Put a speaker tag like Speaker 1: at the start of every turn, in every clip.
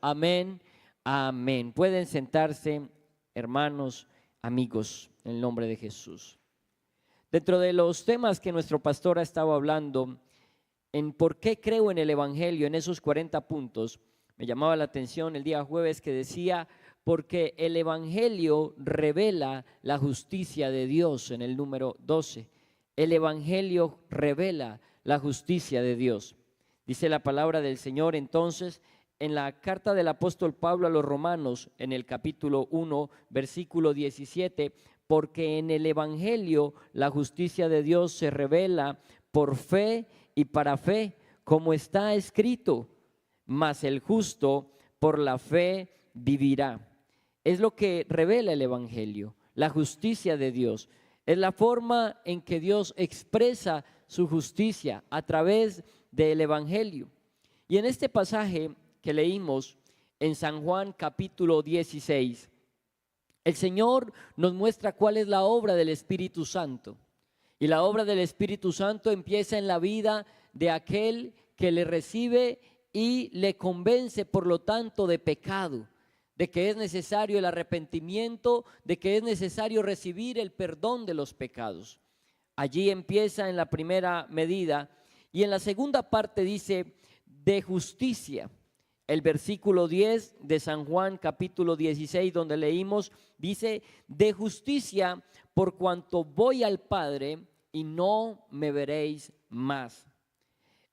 Speaker 1: Amén, amén. Pueden sentarse, hermanos, amigos, en el nombre de Jesús. Dentro de los temas que nuestro pastor ha estado hablando, en por qué creo en el Evangelio, en esos 40 puntos, me llamaba la atención el día jueves que decía, porque el Evangelio revela la justicia de Dios, en el número 12. El Evangelio revela la justicia de Dios. Dice la palabra del Señor entonces, en la carta del apóstol Pablo a los Romanos, en el capítulo 1, versículo 17, porque en el Evangelio la justicia de Dios se revela por fe y para fe, como está escrito, mas el justo por la fe vivirá. Es lo que revela el Evangelio, la justicia de Dios. Es la forma en que Dios expresa su justicia a través del Evangelio. Y en este pasaje que leímos en San Juan capítulo 16, el Señor nos muestra cuál es la obra del Espíritu Santo. Y la obra del Espíritu Santo empieza en la vida de aquel que le recibe y le convence, por lo tanto, de pecado, de que es necesario el arrepentimiento, de que es necesario recibir el perdón de los pecados. Allí empieza en la primera medida, y en la segunda parte dice de justicia. El versículo 10 de San Juan capítulo 16, donde leímos, dice de justicia, por cuanto voy al Padre y no me veréis más.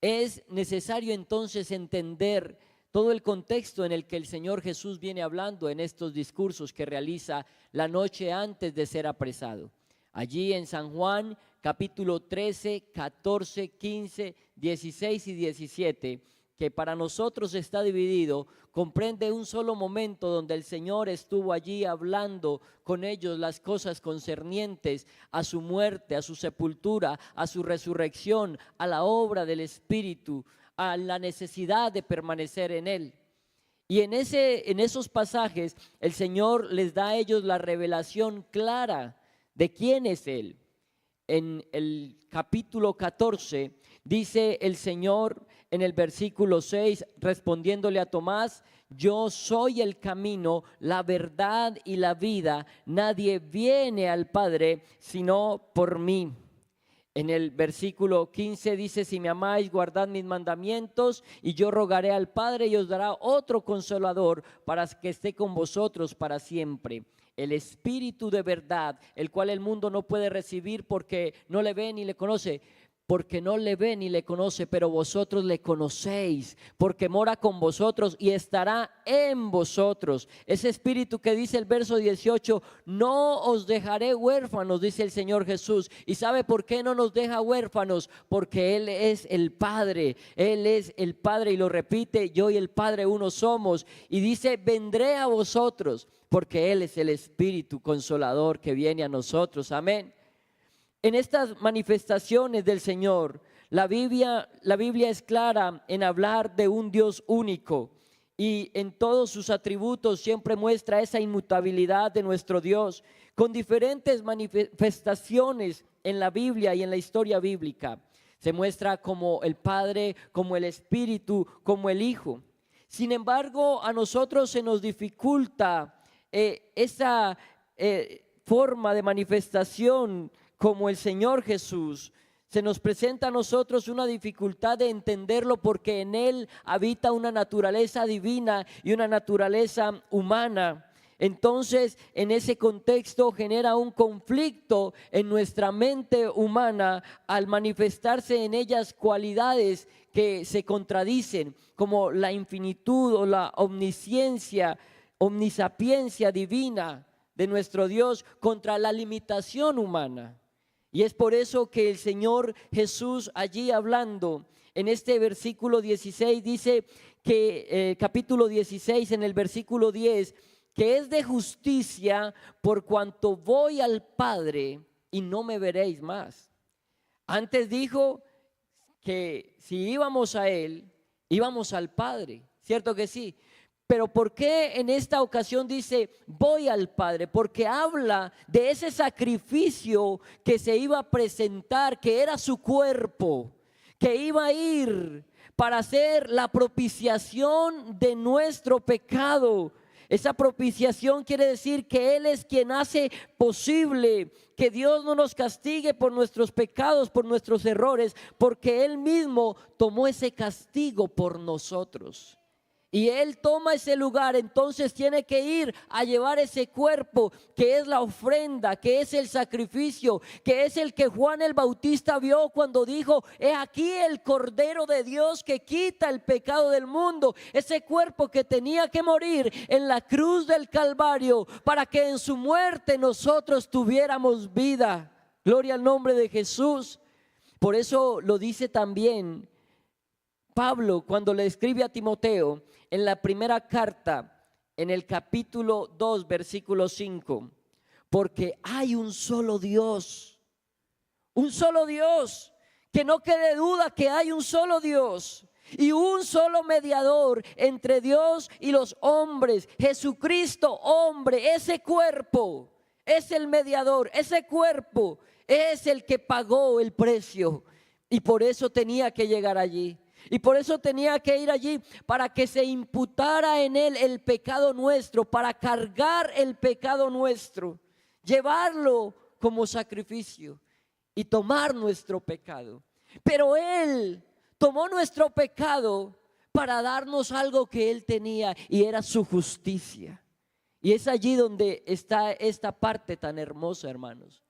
Speaker 1: Es necesario entonces entender todo el contexto en el que el Señor Jesús viene hablando en estos discursos que realiza la noche antes de ser apresado. Allí en San Juan capítulo 13, 14, 15, 16 y 17, que para nosotros está dividido, comprende un solo momento donde el Señor estuvo allí hablando con ellos las cosas concernientes a su muerte, a su sepultura, a su resurrección, a la obra del Espíritu, a la necesidad de permanecer en Él. Y en esos pasajes el Señor les da a ellos la revelación clara de quién es Él. En el capítulo 14 dice el Señor en el versículo 6, respondiéndole a Tomás: yo soy el camino, la verdad y la vida, nadie viene al Padre sino por mí. En el versículo 15 dice: si me amáis, guardad mis mandamientos, y yo rogaré al Padre y os dará otro consolador para que esté con vosotros para siempre. El Espíritu de verdad, el cual el mundo no puede recibir porque no le ve ni le conoce. Porque no le ve ni le conoce, pero vosotros le conocéis, porque mora con vosotros y estará en vosotros. Ese Espíritu que dice el verso 18, no os dejaré huérfanos, dice el Señor Jesús. ¿Y sabe por qué no nos deja huérfanos? Porque Él es el Padre, Él es el Padre, y lo repite: yo y el Padre uno somos. Y dice: vendré a vosotros, porque Él es el Espíritu Consolador que viene a nosotros. Amén. En estas manifestaciones del Señor, la Biblia es clara en hablar de un Dios único, y en todos sus atributos siempre muestra esa inmutabilidad de nuestro Dios, con diferentes manifestaciones en la Biblia y en la historia bíblica. Se muestra como el Padre, como el Espíritu, como el Hijo. Sin embargo, a nosotros se nos dificulta esa forma de manifestación como el Señor Jesús. Se nos presenta a nosotros una dificultad de entenderlo, porque en Él habita una naturaleza divina y una naturaleza humana. Entonces, en ese contexto genera un conflicto en nuestra mente humana al manifestarse en ellas cualidades que se contradicen, como la infinitud o la omnisciencia, omnisapiencia divina de nuestro Dios contra la limitación humana. Y es por eso que el Señor Jesús, allí hablando en este versículo 16, dice que capítulo 16 en el versículo 10, que es de justicia por cuanto voy al Padre y no me veréis más. Antes dijo que si íbamos a Él, íbamos al Padre, ¿cierto que sí? Pero ¿por qué en esta ocasión dice voy al Padre? Porque habla de ese sacrificio que se iba a presentar, que era su cuerpo, que iba a ir para hacer la propiciación de nuestro pecado. Esa propiciación quiere decir que Él es quien hace posible que Dios no nos castigue por nuestros pecados, por nuestros errores, porque Él mismo tomó ese castigo por nosotros. Y Él toma ese lugar, entonces tiene que ir a llevar ese cuerpo que es la ofrenda, que es el sacrificio, que es el que Juan el Bautista vio cuando dijo: he aquí el Cordero de Dios que quita el pecado del mundo. Ese cuerpo que tenía que morir en la cruz del Calvario para que en su muerte nosotros tuviéramos vida. Gloria al nombre de Jesús. Por eso lo dice también Pablo cuando le escribe a Timoteo en la primera carta, en el capítulo 2, versículo 5, porque hay un solo Dios, que no quede duda que hay un solo Dios y un solo mediador entre Dios y los hombres, Jesucristo hombre. Ese cuerpo es el mediador, ese cuerpo es el que pagó el precio y por eso tenía que llegar allí. Y por eso tenía que ir allí, para que se imputara en Él el pecado nuestro, para cargar el pecado nuestro, llevarlo como sacrificio y tomar nuestro pecado. Pero Él tomó nuestro pecado para darnos algo que Él tenía, y era su justicia. Y es allí donde está esta parte tan hermosa, hermanos.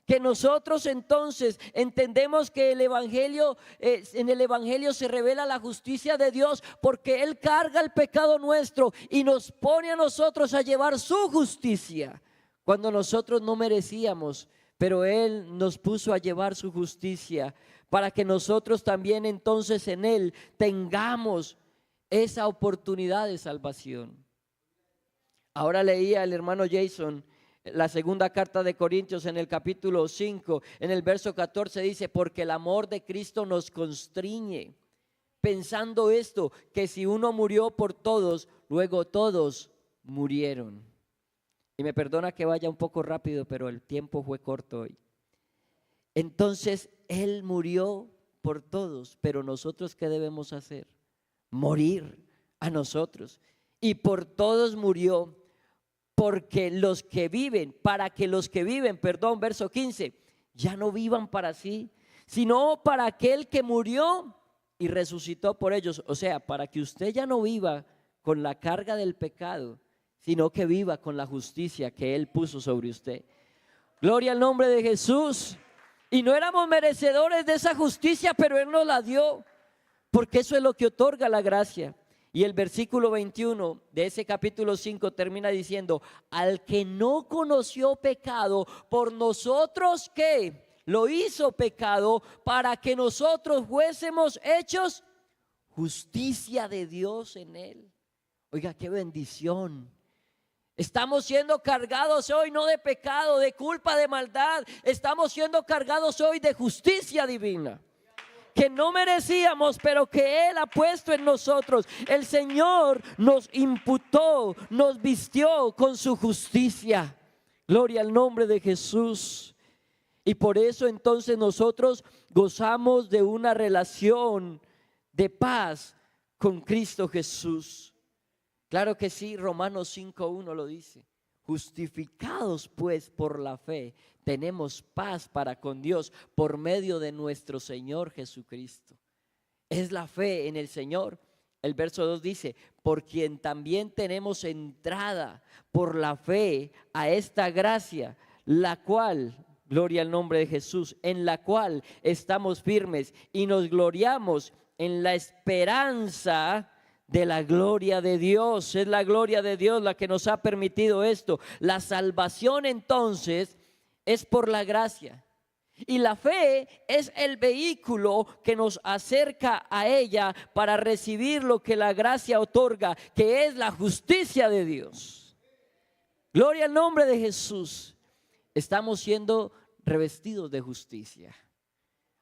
Speaker 1: Que nosotros entonces entendemos que el evangelio, en el evangelio se revela la justicia de Dios, porque Él carga el pecado nuestro y nos pone a nosotros a llevar su justicia cuando nosotros no merecíamos, pero Él nos puso a llevar su justicia para que nosotros también entonces en Él tengamos esa oportunidad de salvación. Ahora leía el hermano Jason la segunda carta de Corintios en el capítulo 5, en el verso 14 dice: porque el amor de Cristo nos constriñe, pensando esto, que si uno murió por todos, luego todos murieron. Y me perdona que vaya un poco rápido, pero el tiempo fue corto hoy. Entonces Él murió por todos, pero nosotros ¿qué debemos hacer? Morir a nosotros. Y por todos murió, porque los que viven, para que los que viven, verso 15, ya no vivan para sí, sino para aquel que murió y resucitó por ellos. O sea, para que usted ya no viva con la carga del pecado, sino que viva con la justicia que Él puso sobre usted. Gloria al nombre de Jesús. Y no éramos merecedores de esa justicia, pero Él nos la dio, porque eso es lo que otorga la gracia. Y el versículo 21 de ese capítulo 5 termina diciendo: al que no conoció pecado, por nosotros que lo hizo pecado, para que nosotros fuésemos hechos justicia de Dios en Él. Oiga, qué bendición. Estamos siendo cargados hoy no de pecado, de culpa, de maldad. Estamos siendo cargados hoy de justicia divina, que no merecíamos, pero que Él ha puesto en nosotros. El Señor nos imputó, nos vistió con su justicia. Gloria al nombre de Jesús. Y por eso entonces nosotros gozamos de una relación de paz con Cristo Jesús. Claro que sí, Romanos 5:1 lo dice: justificados pues por la fe, tenemos paz para con Dios por medio de nuestro Señor Jesucristo. Es la fe en el Señor. El verso 2 dice: por quien también tenemos entrada por la fe a esta gracia, la cual, gloria al nombre de Jesús, en la cual estamos firmes y nos gloriamos en la esperanza de la gloria de Dios. Es la gloria de Dios la que nos ha permitido esto. La salvación entonces es por la gracia, y la fe es el vehículo que nos acerca a ella para recibir lo que la gracia otorga, que es la justicia de Dios. Gloria al nombre de Jesús. Estamos siendo revestidos de justicia,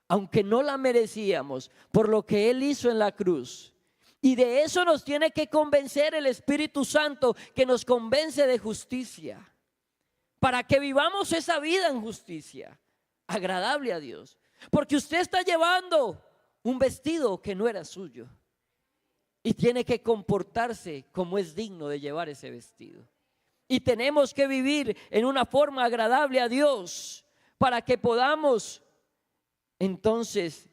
Speaker 1: aunque no la merecíamos, por lo que Él hizo en la cruz. Y de eso nos tiene que convencer el Espíritu Santo, que nos convence de justicia, para que vivamos esa vida en justicia, agradable a Dios. Porque usted está llevando un vestido que no era suyo. y tiene que comportarse como es digno de llevar ese vestido. Y tenemos que vivir en una forma agradable a Dios para que podamos entonces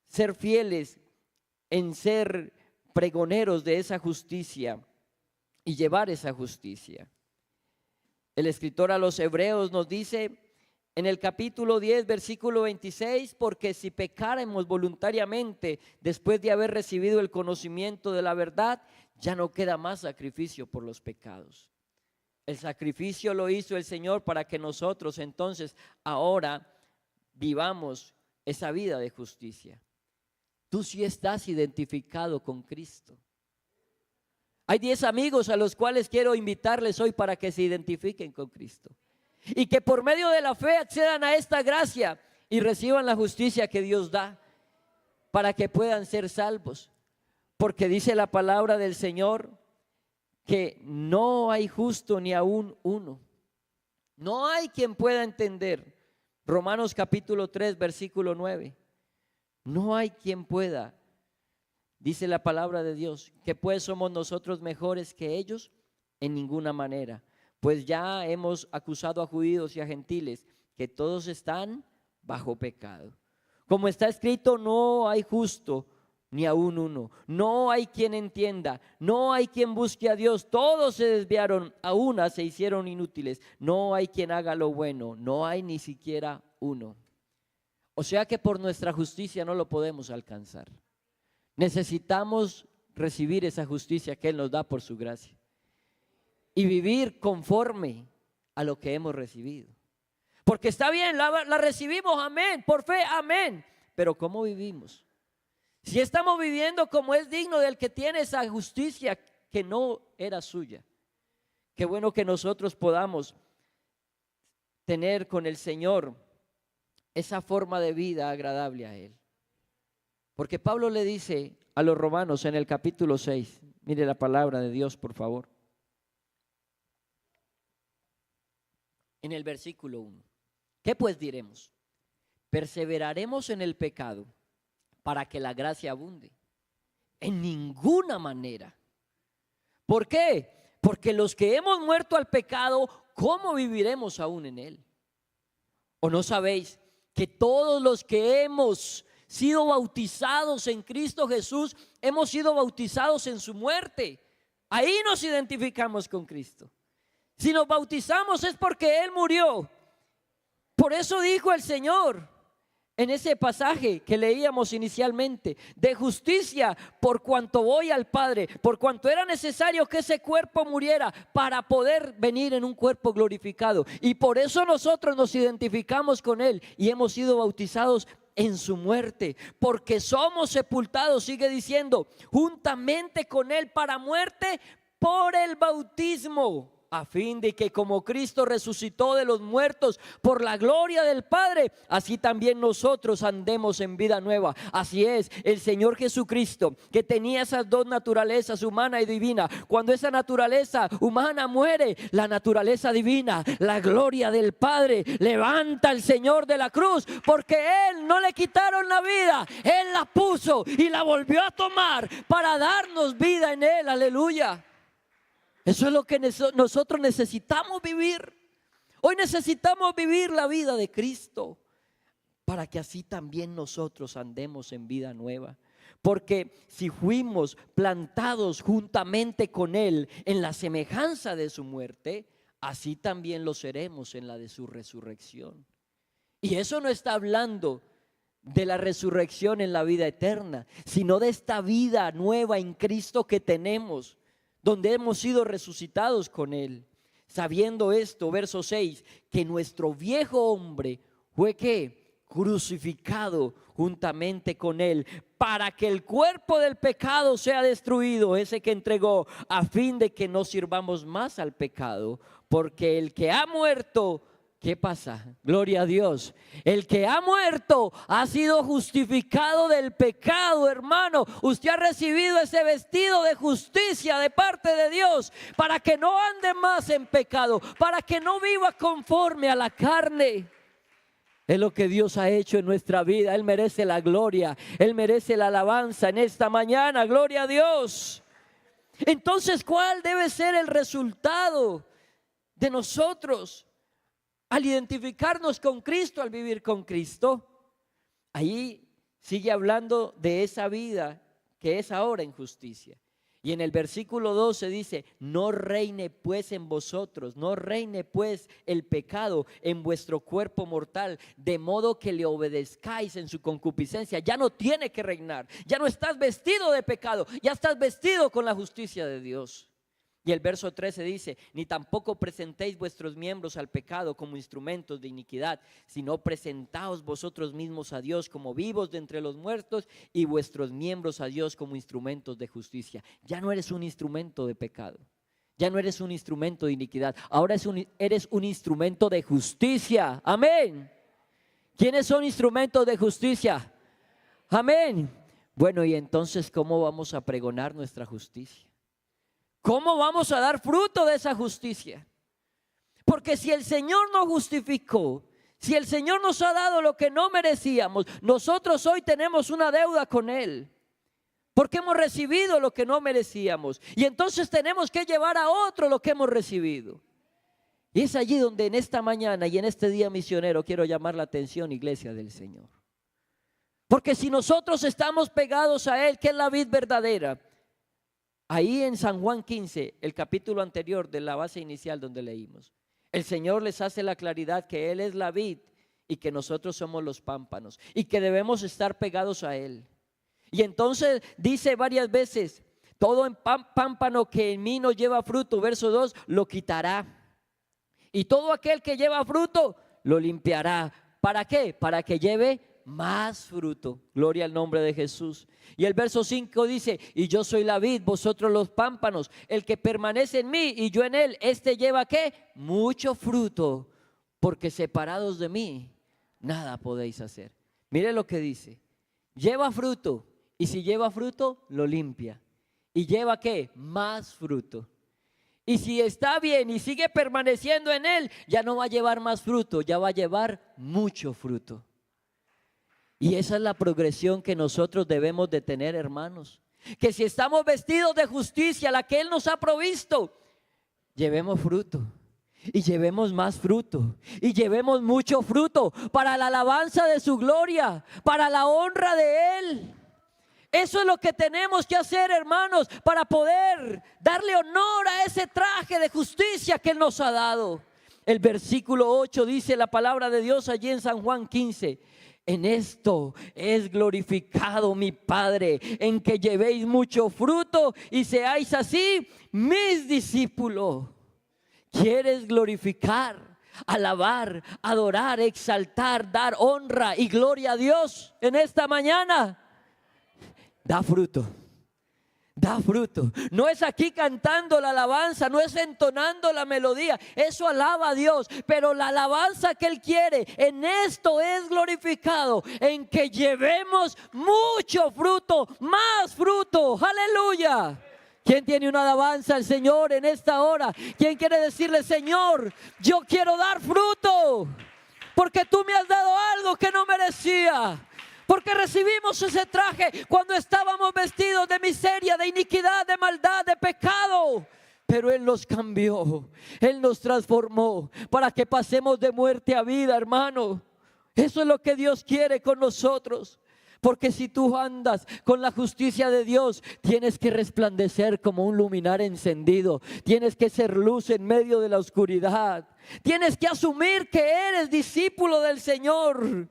Speaker 1: ser fieles en ser pregoneros de esa justicia y llevar esa justicia. El escritor a los Hebreos nos dice en el capítulo 10, versículo 26, porque si pecáramos voluntariamente después de haber recibido el conocimiento de la verdad, ya no queda más sacrificio por los pecados. El sacrificio lo hizo el Señor para que nosotros entonces ahora vivamos esa vida de justicia. Tú sí estás identificado con Cristo. Hay 10 amigos a los cuales quiero invitarles hoy para que se identifiquen con Cristo y que por medio de la fe accedan a esta gracia y reciban la justicia que Dios da para que puedan ser salvos. Porque dice la palabra del Señor que no hay justo ni aún uno. No hay quien pueda entender. Romanos capítulo 3, versículo 9. No hay quien pueda. Dice la palabra de Dios, que pues somos nosotros mejores que ellos en ninguna manera, pues ya hemos acusado a judíos y a gentiles que todos están bajo pecado. Como está escrito, no hay justo ni aún uno, no hay quien entienda, no hay quien busque a Dios, todos se desviaron, a una se hicieron inútiles, no hay quien haga lo bueno, no hay ni siquiera uno. O sea que por nuestra justicia no lo podemos alcanzar. Necesitamos recibir esa justicia que Él nos da por su gracia y vivir conforme a lo que hemos recibido. Porque está bien, la recibimos, amén, por fe, amén. Pero ¿cómo vivimos? Si estamos viviendo como es digno del que tiene esa justicia que no era suya, qué bueno que nosotros podamos tener con el Señor esa forma de vida agradable a Él. Porque Pablo le dice a los romanos en el capítulo 6, mire la palabra de Dios por favor, en el versículo 1, ¿qué pues diremos? ¿Perseveraremos en el pecado para que la gracia abunde? En ninguna manera. ¿Por qué? Porque los que hemos muerto al pecado, ¿cómo viviremos aún en él? ¿O no sabéis que todos los que hemos sido bautizados en Cristo Jesús, hemos sido bautizados en su muerte? Ahí nos identificamos con Cristo. Si nos bautizamos es porque Él murió. Por eso dijo el Señor en ese pasaje que leíamos inicialmente, de justicia, por cuanto voy al Padre, por cuanto era necesario que ese cuerpo muriera para poder venir en un cuerpo glorificado. Y por eso nosotros nos identificamos con Él y hemos sido bautizados en su muerte, porque somos sepultados, sigue diciendo, juntamente con Él para muerte por el bautismo, a fin de que como Cristo resucitó de los muertos por la gloria del Padre, así también nosotros andemos en vida nueva. Así es, el Señor Jesucristo, que tenía esas dos naturalezas, humana y divina, cuando esa naturaleza humana muere, la naturaleza divina, la gloria del Padre, levanta al Señor de la cruz, porque Él no le quitaron la vida, Él la puso y la volvió a tomar para darnos vida en Él, aleluya. Eso es lo que nosotros necesitamos vivir. Hoy necesitamos vivir la vida de Cristo para que así también nosotros andemos en vida nueva. Porque si fuimos plantados juntamente con Él en la semejanza de su muerte, así también lo seremos en la de su resurrección. Y eso no está hablando de la resurrección en la vida eterna, sino de esta vida nueva en Cristo que tenemos, donde hemos sido resucitados con Él. Sabiendo esto, verso 6, que nuestro viejo hombre fue ¿qué? Crucificado juntamente con Él, para que el cuerpo del pecado sea destruido, ese que entregó, a fin de que no sirvamos más al pecado, porque el que ha muerto, ¿qué pasa? Gloria a Dios. El que ha muerto ha sido justificado del pecado, hermano. Usted ha recibido ese vestido de justicia de parte de Dios para que no ande más en pecado, para que no viva conforme a la carne. Es lo que Dios ha hecho en nuestra vida. Él merece la gloria, Él merece la alabanza en esta mañana. Gloria a Dios. Entonces, ¿cuál debe ser el resultado de nosotros al identificarnos con Cristo, al vivir con Cristo? Ahí sigue hablando de esa vida que es ahora en justicia. Y en el versículo 12 dice: no reine pues en vosotros, no reine pues el pecado en vuestro cuerpo mortal, de modo que le obedezcáis en su concupiscencia. Ya no tiene que reinar, ya no estás vestido de pecado, ya estás vestido con la justicia de Dios. Y el verso 13 dice: ni tampoco presentéis vuestros miembros al pecado como instrumentos de iniquidad, sino presentaos vosotros mismos a Dios como vivos de entre los muertos, y vuestros miembros a Dios como instrumentos de justicia. Ya no eres un instrumento de pecado, ya no eres un instrumento de iniquidad, ahora eres un instrumento de justicia. Amén. ¿Quiénes son instrumentos de justicia? Amén. Bueno, y entonces, ¿cómo vamos a pregonar nuestra justicia? ¿Cómo vamos a dar fruto de esa justicia? Porque si el Señor nos justificó, si el Señor nos ha dado lo que no merecíamos, nosotros hoy tenemos una deuda con Él, porque hemos recibido lo que no merecíamos, y entonces tenemos que llevar a otro lo que hemos recibido. Y es allí donde en esta mañana y en este día misionero quiero llamar la atención, iglesia del Señor. Porque si nosotros estamos pegados a Él, que es la vid verdadera, ahí en San Juan 15, el capítulo anterior de la base inicial donde leímos, el Señor les hace la claridad que Él es la vid y que nosotros somos los pámpanos y que debemos estar pegados a Él. Y entonces dice varias veces: todo en pámpano que en mí no lleva fruto, verso 2, lo quitará. Y todo aquel que lleva fruto, lo limpiará. ¿Para qué? Para que lleve más fruto. Gloria al nombre de Jesús. Y el verso 5 dice: y yo soy la vid, vosotros los pámpanos. El que permanece en mí y yo en él, este lleva ¿qué? Mucho fruto, porque separados de mí nada podéis hacer. Mire lo que dice: lleva fruto, y si lleva fruto, lo limpia. Y lleva ¿qué? Más fruto. Y si está bien y sigue permaneciendo en él, ya no va a llevar más fruto, ya va a llevar mucho fruto. Y esa es la progresión que nosotros debemos de tener, hermanos. Que si estamos vestidos de justicia, la que Él nos ha provisto, llevemos fruto. Y llevemos más fruto. Y llevemos mucho fruto para la alabanza de su gloria, para la honra de Él. Eso es lo que tenemos que hacer, hermanos, para poder darle honor a ese traje de justicia que Él nos ha dado. El versículo 8 dice la palabra de Dios allí en San Juan 15: en esto es glorificado mi Padre, en que llevéis mucho fruto y seáis así mis discípulos. ¿Quieres glorificar, alabar, adorar, exaltar, dar honra y gloria a Dios en esta mañana? Da fruto. Da fruto. No es aquí cantando la alabanza, no es entonando la melodía, eso alaba a Dios, pero la alabanza que Él quiere, en esto es glorificado, en que llevemos mucho fruto, más fruto. Aleluya. ¿Quién tiene una alabanza al Señor en esta hora? ¿Quién quiere decirle: Señor, yo quiero dar fruto, porque tú me has dado algo que no merecía? Porque recibimos ese traje cuando estábamos vestidos de miseria, de iniquidad, de maldad, de pecado. Pero Él nos cambió, Él nos transformó para que pasemos de muerte a vida, hermano. Eso es lo que Dios quiere con nosotros. Porque si tú andas con la justicia de Dios, tienes que resplandecer como un luminar encendido. Tienes que ser luz en medio de la oscuridad. Tienes que asumir que eres discípulo del Señor.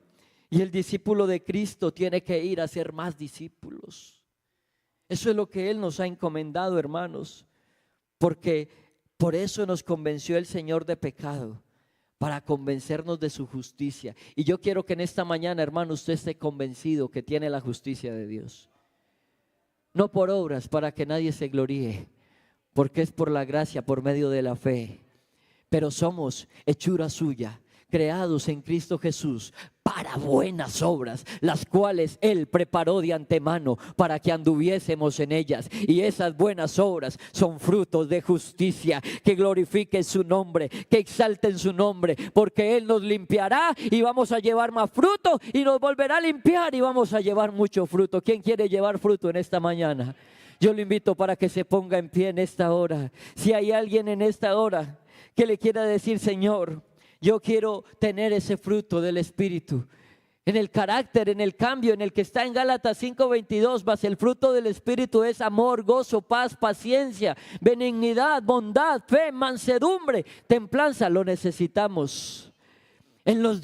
Speaker 1: Y el discípulo de Cristo tiene que ir a ser más discípulos. Eso es lo que Él nos ha encomendado, hermanos. Porque por eso nos convenció el Señor de pecado, para convencernos de su justicia. Y yo quiero que en esta mañana, hermano, usted esté convencido que tiene la justicia de Dios. No por obras, para que nadie se gloríe, porque es por la gracia, por medio de la fe. Pero somos hechura suya, creados en Cristo Jesús para buenas obras, las cuales Él preparó de antemano para que anduviésemos en ellas. Y esas buenas obras son frutos de justicia, que glorifiquen su nombre, que exalten su nombre, porque Él nos limpiará y vamos a llevar más fruto, y nos volverá a limpiar y vamos a llevar mucho fruto. ¿Quién quiere llevar fruto en esta mañana? Yo le invito para que se ponga en pie en esta hora. Si hay alguien en esta hora que le quiera decir: Señor, yo quiero tener ese fruto del Espíritu, en el carácter, en el cambio, en el que está en Gálatas 5:22, mas el fruto del Espíritu es amor, gozo, paz, paciencia, benignidad, bondad, fe, mansedumbre, templanza. Lo necesitamos en los